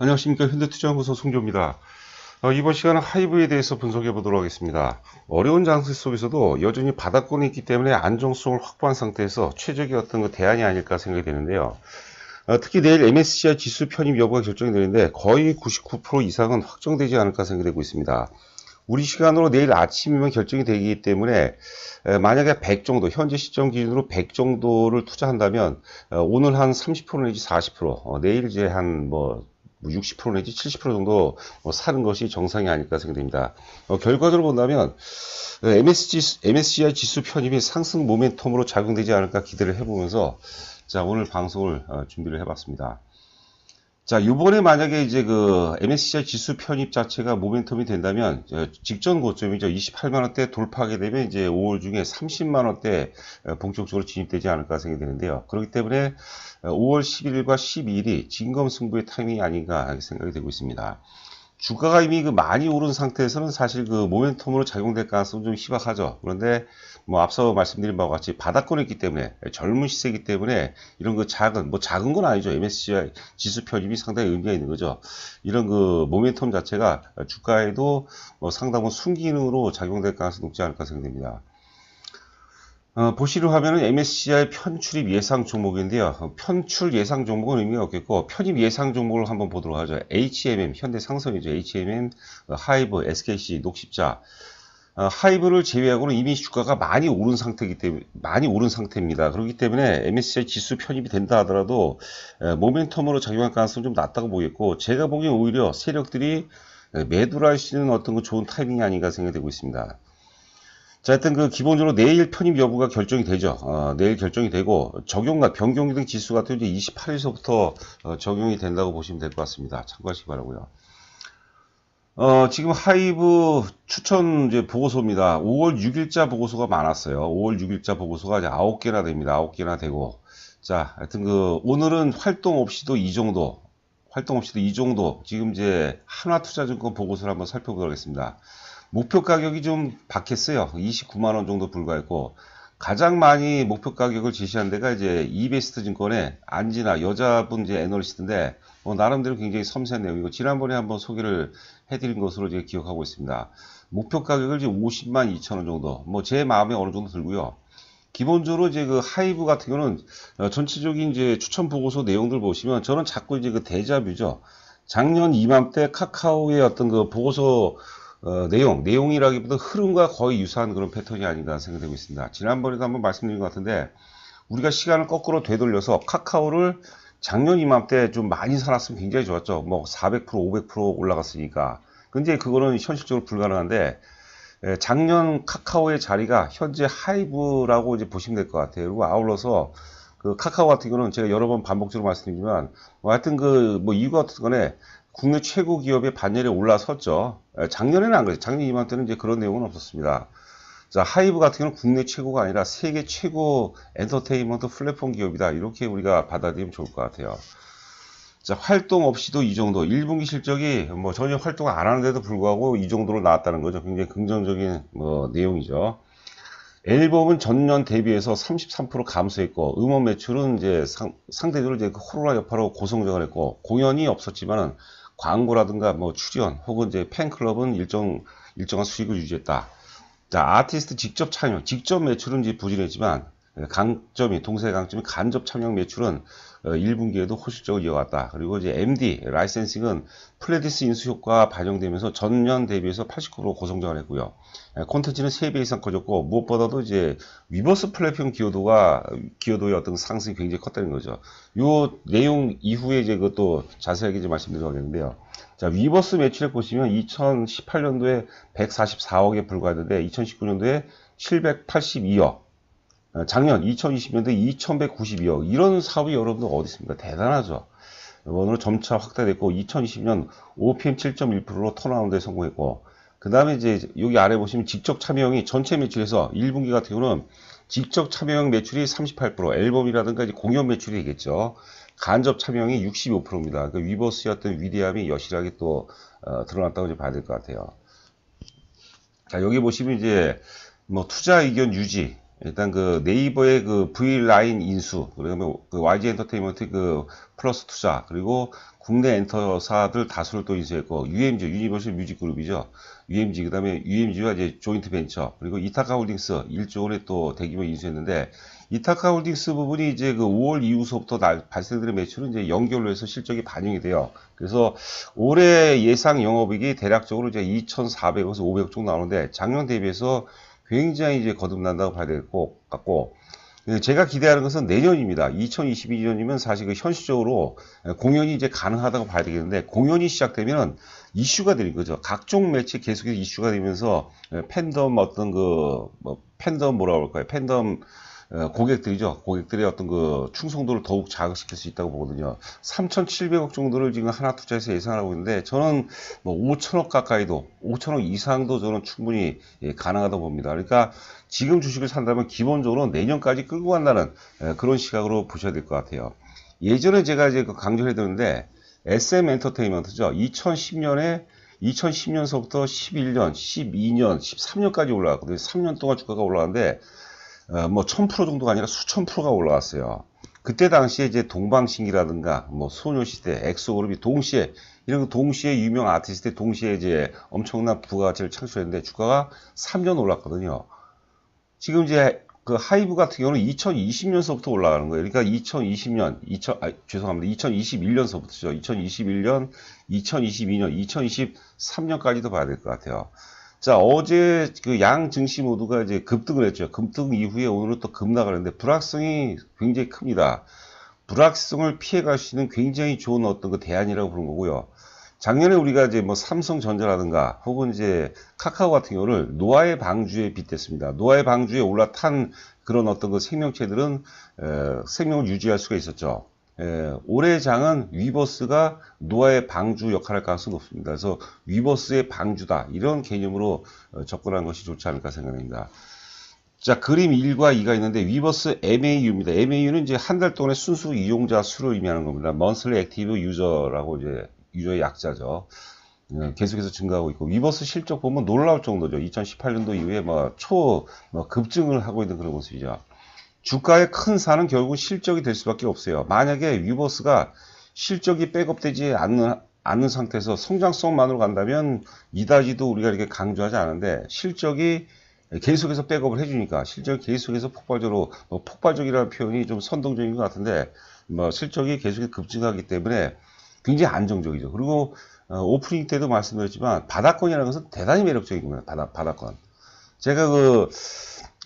안녕하십니까. 현대투자연구소 송조입니다. 이번 시간은 하이브에 대해서 분석해 보도록 하겠습니다. 어려운 장세 속에서도 여전히 바닥권에 있기 때문에 안정성을 확보한 상태에서 최적의 어떤 대안이 아닐까 생각이 되는데요. 특히 내일 MSCI 지수 편입 여부가 결정이 되는데 거의 99% 이상은 확정되지 않을까 생각되고 있습니다. 우리 시간으로 내일 아침이면 결정이 되기 때문에 만약에 100 정도, 현재 시점 기준으로 100 정도를 투자한다면 오늘 한 30% 내지 40%, 내일 이제 한 60% 내지 70% 정도 사는 것이 정상이 아닐까 생각됩니다. 결과적으로 본다면 MSCI 지수 편입이 상승 모멘텀으로 작용되지 않을까 기대를 해보면서 자, 오늘 방송을 준비를 해봤습니다. 자, 요번에 만약에 이제 MSCI 지수 편입 자체가 모멘텀이 된다면, 직전 고점이죠. 28만원대 돌파하게 되면 이제 5월 중에 30만원대 본격적으로 진입되지 않을까 생각이 되는데요. 그렇기 때문에 5월 11일과 12일이 진검승부의 타이밍이 아닌가 생각이 되고 있습니다. 주가가 이미 많이 오른 상태에서는 사실 모멘텀으로 작용될 가능성은 좀 희박하죠. 그런데 앞서 말씀드린 바와 같이 바닥권에 있기 때문에 젊은 시세이기 때문에 이런 작은 건 아니죠. MSCI 지수 편입이 상당히 의미가 있는 거죠. 이런 모멘텀 자체가 주가에도 상당한 순기능으로 작용될 가능성이 높지 않을까 생각됩니다. 보시려 하면은 MSCI 편출입 예상 종목인데요. 편출 예상 종목은 의미가 없겠고, 편입 예상 종목을 한번 보도록 하죠. HMM, 현대상선이죠. HMM, 하이브, SKC, 녹십자. 하이브를 제외하고는 이미 주가가 많이 오른 상태입니다. 그렇기 때문에 MSCI 지수 편입이 된다 하더라도, 모멘텀으로 작용할 가능성은 좀 낮다고 보겠고, 제가 보기엔 오히려 세력들이 매도를 할 수 있는 어떤 좋은 타이밍이 아닌가 생각되고 있습니다. 자, 하여튼 기본적으로 내일 편입 여부가 결정이 되죠. 내일 결정이 되고, 변경 등 지수 같은 이제 28일서부터 적용이 된다고 보시면 될 것 같습니다. 참고하시기 바라고요. 지금 하이브 추천 이제 보고서입니다. 5월 6일자 보고서가 많았어요. 5월 6일자 보고서가 이제 9개나 됩니다. 9개나 되고. 자, 하여튼 오늘은 활동 없이도 이 정도, 지금 이제 한화투자증권 보고서를 한번 살펴보도록 하겠습니다. 목표 가격이 좀 박했어요. 29만원 정도 불과했고, 가장 많이 목표 가격을 제시한 데가 이제 이베스트 증권의 안진아, 여자분 이제 애널리스트인데, 나름대로 굉장히 섬세한 내용이고, 지난번에 한번 소개를 해드린 것으로 제가 기억하고 있습니다. 목표 가격을 이제 50만 2천원 정도, 제 마음에 어느 정도 들고요. 기본적으로 이제 하이브 같은 경우는, 전체적인 이제 추천 보고서 내용들 보시면, 저는 자꾸 이제 데자뷰죠. 작년 이맘때 카카오의 어떤 보고서 내용이라기보다 흐름과 거의 유사한 그런 패턴이 아닌가 생각되고 있습니다. 지난번에도 한번 말씀드린 것 같은데, 우리가 시간을 거꾸로 되돌려서 카카오를 작년 이맘때 좀 많이 사놨으면 굉장히 좋았죠. 400%, 500% 올라갔으니까. 근데 그거는 현실적으로 불가능한데, 작년 카카오의 자리가 현재 하이브라고 이제 보시면 될 것 같아요. 그리고 아울러서 카카오 같은 경우는 제가 여러 번 반복적으로 말씀드리지만, 하여튼 이유가 어떻든 간에 국내 최고 기업의 반열에 올라섰죠. 작년에는 안 그랬죠. 작년 이맘때는 이제 그런 내용은 없었습니다. 자, 하이브 같은 경우는 국내 최고가 아니라 세계 최고 엔터테인먼트 플랫폼 기업이다. 이렇게 우리가 받아들이면 좋을 것 같아요. 자, 활동 없이도 이 정도, 1분기 실적이 전혀 활동을 안 하는데도 불구하고 이 정도로 나왔다는 거죠. 굉장히 긍정적인 내용이죠. 앨범은 전년 대비해서 33% 감소했고, 음원 매출은 이제 상대적으로 이제 코로나 여파로 고성장을 했고, 공연이 없었지만은 광고라든가 출연 혹은 이제 팬클럽은 일정한 수익을 유지했다. 자, 아티스트 직접 참여, 직접 매출은 이제 부진했지만 동세 강점이 간접 참여 매출은 1분기에도 호실적으로 이어갔다. 그리고 이제 MD 라이센싱은 플레디스 인수 효과 반영되면서 전년 대비해서 89% 고성장을 했고요. 콘텐츠는 3배 이상 커졌고, 무엇보다도 이제 위버스 플랫폼 기여도의 어떤 상승이 굉장히 컸다는 거죠. 요 내용 이후에 이제 그것도 자세하게 이제 말씀드리도록 하겠는데요. 자, 위버스 매출액 보시면 2018년도에 144억에 불과했는데 2019년도에 782억, 작년 2020년도에 2192억. 이런 사업이 여러분들 어디 있습니까? 대단하죠. 오늘 점차 확대됐고 2020년 OPM 7.1%로 턴어라운드에 성공했고, 그 다음에 이제 여기 아래 보시면 직접 참여형이 전체 매출에서 1분기 같은 경우는 직접 참여형 매출이 38%, 앨범이라든가 이제 공연 매출이 되겠죠. 간접 참여형이 65%입니다. 그 위버스의 어떤 위대함이 여실하게 또 드러났다고 이제 봐야 될 것 같아요. 자, 여기 보시면 이제 투자 의견 유지, 일단 네이버의 V라인 인수, 그다음에 YG 엔터테인먼트 플러스 투자, 그리고 국내 엔터사들 다수를 또 인수했고, UMG, 유니버셜 뮤직 그룹이죠. UMG, 그 다음에 UMG와 이제 조인트 벤처, 그리고 이타카 홀딩스 1조 원에 또 대규모 인수했는데, 이타카 홀딩스 부분이 이제 그 5월 이후서부터 발생되는 매출은 이제 연결로 해서 실적이 반영이 돼요. 그래서 올해 예상 영업이익이 대략적으로 이제 2,400에서 500억 정도 나오는데, 작년 대비해서 굉장히 이제 거듭난다고 봐야 될 것 같고, 제가 기대하는 것은 내년입니다. 2022년이면 사실 그 현실적으로 공연이 이제 가능하다고 봐야 되겠는데, 공연이 시작되면 이슈가 되는 거죠. 각종 매체 계속해서 이슈가 되면서 팬덤 어떤 그 뭐 팬덤 뭐라고 할까요? 팬덤 고객들이죠. 고객들의 어떤 그 충성도를 더욱 자극시킬 수 있다고 보거든요. 3,700억 정도를 지금 하나투자에서 예상하고 있는데, 저는 뭐 5천억 가까이도, 5천억 이상도 저는 충분히 가능하다고 봅니다. 그러니까 지금 주식을 산다면 기본적으로 내년까지 끌고 간다는 그런 시각으로 보셔야 될 것 같아요. 예전에 제가 이제 강조를 해드렸는데, SM 엔터테인먼트죠. 2010년서부터 11년, 12년, 13년까지 올라갔거든요. 3년 동안 주가가 올라갔는데, 뭐 1000% 정도가 아니라 수천 프로가 올라갔어요. 그때 당시에 이제 동방신기라든가 뭐 소녀시대, 엑소그룹이 동시에 이런 동시에 유명 아티스트 동시에 이제 엄청난 부가가치를 창출했는데 주가가 3년 올랐거든요. 지금 이제 그 하이브 같은 경우는 2020년서부터 올라가는 거예요. 그러니까 2020년, 죄송합니다. 2021년서부터죠. 2021년, 2022년, 2023년까지도 봐야 될 것 같아요. 자, 어제 그 양 증시 모두가 이제 급등을 했죠. 급등 이후에 오늘은 또 급락을 했는데 불확성이 굉장히 큽니다. 불확성을 피해갈 수 있는 굉장히 좋은 어떤 그 대안이라고 부른 거고요. 작년에 우리가 이제 뭐 삼성전자라든가 혹은 이제 카카오 같은 경우를 노아의 방주에 빗댔습니다. 노아의 방주에 올라탄 그런 어떤 그 생명체들은 생명을 유지할 수가 있었죠. 올해 장은 위버스가 노아의 방주 역할을 할 가능성이 높습니다. 그래서 위버스의 방주다, 이런 개념으로 접근하는 것이 좋지 않을까 생각합니다. 자, 그림 1과 2가 있는데 위버스 MAU입니다. MAU는 이제 한 달 동안의 순수 이용자 수를 의미하는 겁니다. Monthly Active User라고 이제 유저의 약자죠. 계속해서 증가하고 있고, 위버스 실적 보면 놀라울 정도죠. 2018년도 이후에 급증을 하고 있는 그런 모습이죠. 주가의 큰 산은 결국 실적이 될 수밖에 없어요. 만약에 위버스가 실적이 백업되지 않는 상태에서 성장성만으로 간다면 이다지도 우리가 이렇게 강조하지 않은데, 실적이 계속해서 백업을 해주니까, 실적이 계속해서 폭발적으로, 폭발적이라는 표현이 좀 선동적인 것 같은데, 실적이 계속해서 급증하기 때문에 굉장히 안정적이죠. 그리고 오프닝 때도 말씀드렸지만 바닥권이라는 것은 대단히 매력적인 겁니다. 바닥권. 제가 그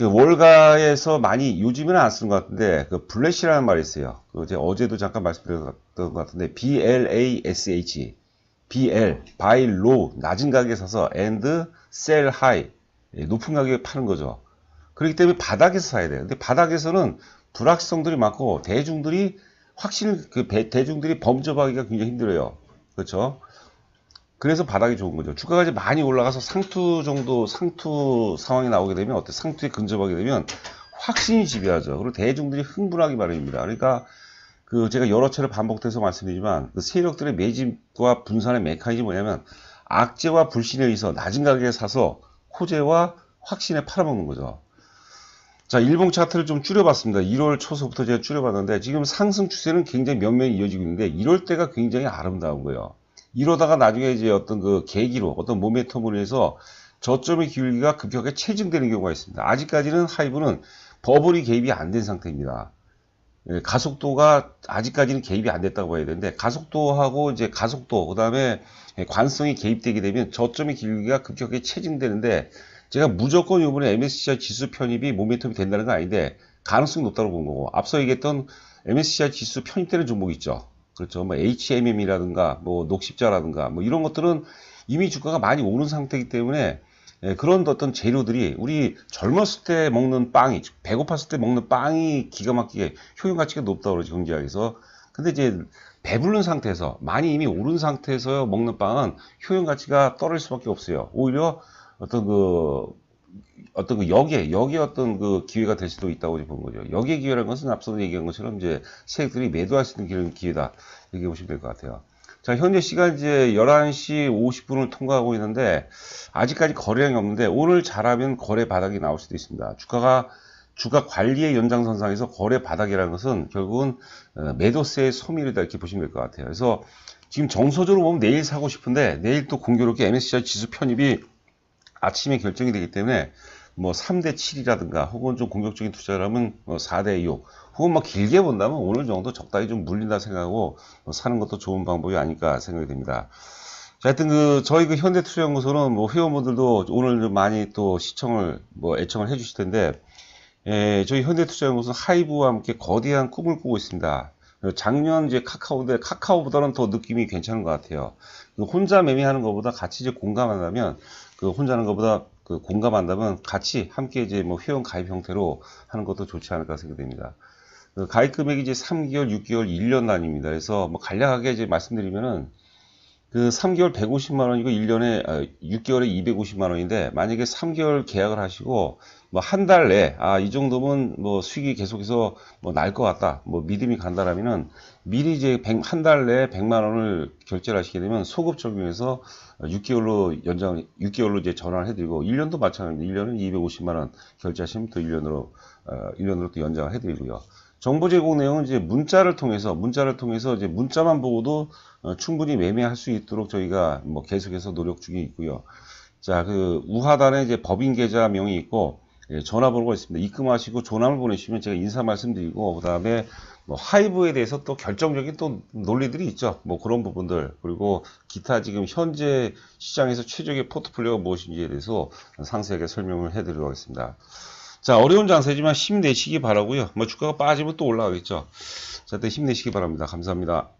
월가에서 많이 요즘에는 안 쓰는 것 같은데 그 블래시라는 말이 있어요. 제가 어제도 잠깐 말씀드렸던 것 같은데 BLASH, BL, buy low, 낮은 가격에 사서 and sell high, 높은 가격에 파는 거죠. 그렇기 때문에 바닥에서 사야 돼요. 근데 바닥에서는 불확성들이 많고 대중들이 대중들이 범접하기가 굉장히 힘들어요. 그렇죠? 그래서 바닥이 좋은 거죠. 주가가 이제 많이 올라가서 상투 상황이 나오게 되면 상투에 근접하게 되면 확신이 지배하죠. 그리고 대중들이 흥분하기 마련입니다. 그러니까 제가 여러 차례 반복돼서 말씀드리지만 그 세력들의 매집과 분산의 메커니즘이 뭐냐면 악재와 불신에 의해서 낮은 가격에 사서 호재와 확신에 팔아먹는 거죠. 자, 일봉 차트를 좀 줄여봤습니다. 1월 초서부터 제가 줄여봤는데 지금 상승 추세는 굉장히 면면이 이어지고 있는데 이럴 때가 굉장히 아름다운 거예요. 이러다가 나중에 이제 어떤 그 계기로 어떤 모멘텀으로 해서 저점의 기울기가 급격하게 체증되는 경우가 있습니다. 아직까지는 하이브는 버블이 개입이 안 된 상태입니다. 가속도가 아직까지는 개입이 안 됐다고 봐야 되는데 가속도하고 이제 그 다음에 관성이 개입되게 되면 저점의 기울기가 급격하게 체증되는데 제가 무조건 이번에 MSCI 지수 편입이 모멘텀이 된다는 건 아닌데 가능성이 높다고 본 거고, 앞서 얘기했던 MSCI 지수 편입되는 종목이 있죠. 그렇죠. HMM이라든가 녹십자라든가 이런 것들은 이미 주가가 많이 오른 상태이기 때문에 그런 어떤 재료들이 우리 젊었을 때 먹는 빵이, 배고팠을 때 먹는 빵이 기가 막히게 효용 가치가 높다고 그러죠, 경제학에서. 근데 이제 배부른 상태에서 많이 이미 오른 상태에서 먹는 빵은 효용 가치가 떨어질 수밖에 없어요. 오히려 어떤 역의 어떤 그 기회가 될 수도 있다고 보는 거죠. 역의 기회라는 것은 앞서도 얘기한 것처럼 이제 세력들이 매도할 수 있는 기회다, 이렇게 보시면 될 것 같아요. 자, 현재 시간 이제 11시 50분을 통과하고 있는데 아직까지 거래량이 없는데 오늘 잘하면 거래 바닥이 나올 수도 있습니다. 주가가 주가 관리의 연장선상에서 거래 바닥이라는 것은 결국은 매도세의 소멸이다 이렇게 보시면 될 것 같아요. 그래서 지금 정서적으로 보면 내일 사고 싶은데 내일 또 공교롭게 MSCI 지수 편입이 아침에 결정이 되기 때문에 뭐 3대 7이라든가 혹은 좀 공격적인 투자를 하면 4대 6 혹은 뭐 길게 본다면 오늘 정도 적당히 좀 물린다 생각하고 사는 것도 좋은 방법이 아닐까 생각이 됩니다. 자, 하여튼 저희 현대투자연구소는 뭐 회원분들도 오늘 좀 많이 또 시청을 애청을 해주실 텐데 저희 현대투자연구소 하이브와 함께 거대한 꿈을 꾸고 있습니다. 작년 이제 카카오인데 카카오보다는 더 느낌이 괜찮은 것 같아요. 혼자 매매하는 것보다 같이 이제 공감한다면 혼자 하는 것보다 공감한다면 같이 함께 이제 뭐 회원 가입 형태로 하는 것도 좋지 않을까 생각됩니다. 가입 금액이 이제 3개월, 6개월, 1년 단위입니다. 그래서 뭐 간략하게 이제 말씀드리면은 3개월 150만 원이고 6개월에 250만 원인데 만약에 3개월 계약을 하시고 뭐 한 달 내 이 정도면 뭐 수익이 계속해서 뭐 날 것 같다 뭐 믿음이 간다라면은 미리 이제 한 달 내에 100만 원을 결제를 하시게 되면 소급 적용해서 6개월로 이제 전환을 해드리고 1년도 마찬가지입니다. 1년은 250만 원 결제하시면 또 1년으로 또 연장을 해드리고요. 정보 제공 내용은 이제 문자를 통해서 이제 문자만 보고도 충분히 매매할 수 있도록 저희가 뭐 계속해서 노력 중에 있고요. 자, 우하단에 이제 법인 계좌명이 있고 전화번호가 있습니다. 입금하시고 전화를 보내시면 제가 인사 말씀드리고 그다음에 뭐 하이브에 대해서 또 결정적인 또 논리들이 있죠. 뭐 그런 부분들 그리고 기타 지금 현재 시장에서 최적의 포트폴리오가 무엇인지에 대해서 상세하게 설명을 해드리도록 하겠습니다. 자, 어려운 장세지만 힘내시기 바라고요. 뭐 주가가 빠지면 또 올라가겠죠. 자, 힘내시기 바랍니다. 감사합니다.